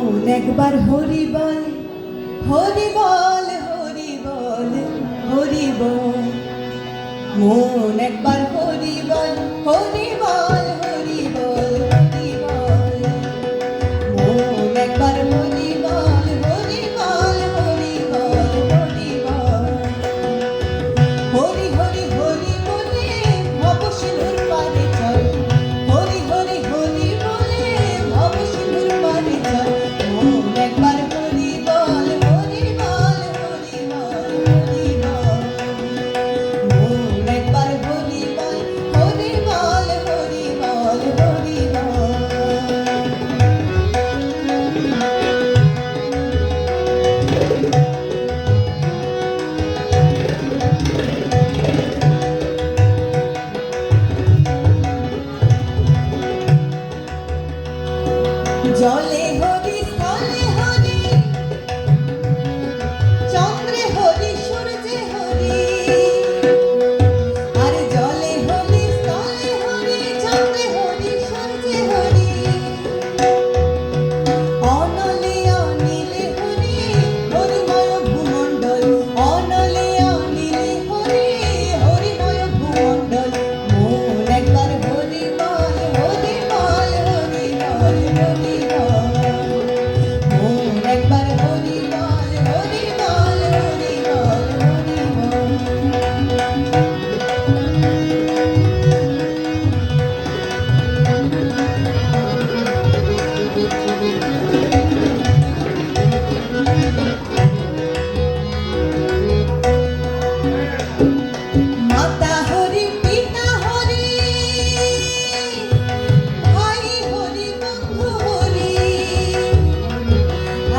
মন একবার হরি বল, হরি বল, হরি বল, হরি বল। মন একবার হরি বল, হরি বল, হরি বল, হরি বল। মন একবার হরি বল, হরি বল, হরি বল, হরি বল। হরি হরি হরি বলে ভব সিঁধুর পারে চল, হরি হরি হরি বলে ভব সিঁধুর পারে চল। মন একবার হরি বল, হরি বল, হরি বল, হরি বল। মন একবার হরি বল, হরি বল, হরি বল, হরি বল। জলে হরি, স্থলে হরি, চন্দ্রে হরি, সূর্যে হরি। আর জলে হরি, স্থলে হরি, চন্দ্রে হরি, সূর্যে হরি। অনলে অনিলে হরি, হরিময় ভূমণ্ডল। অনলে অনিলে হরি, হরিময় ভূমণ্ডল। মন একবার হরি বল, হরি বল, হরি বল, হরি বল। মন একবার হরি বল, হরি বল, হরি বল, হরি বল। মাতা হরি, পিতা হরি, ভাই হরি, বন্ধু হরি।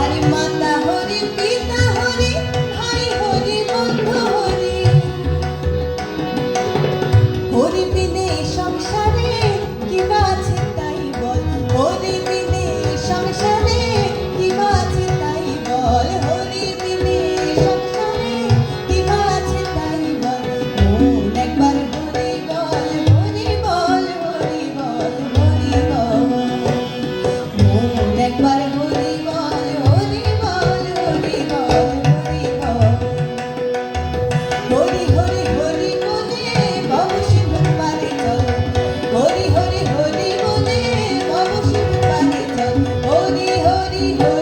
আরে মাতা হরি, পিতা হরি, ভাই হরি, বন্ধু হরি। হরি বিনে সংসারে কি বা আছে তাই বল, হরি বিনে সংসারে কি বা আছে তাই বল, হরি বিনে সংসারে কি বা আছে তাই বল। মন একবার হরি বল, হরি বল, হরি বল, হরি বল। মন একবার হরি বল, হরি বল, হরি বল, হরি বল। হরি হরি হরি বলে ভব সিঁধুর পারে চল, হরি হরি হরি বলে ভব সিঁধুর পারে চল। হরি হরি হরি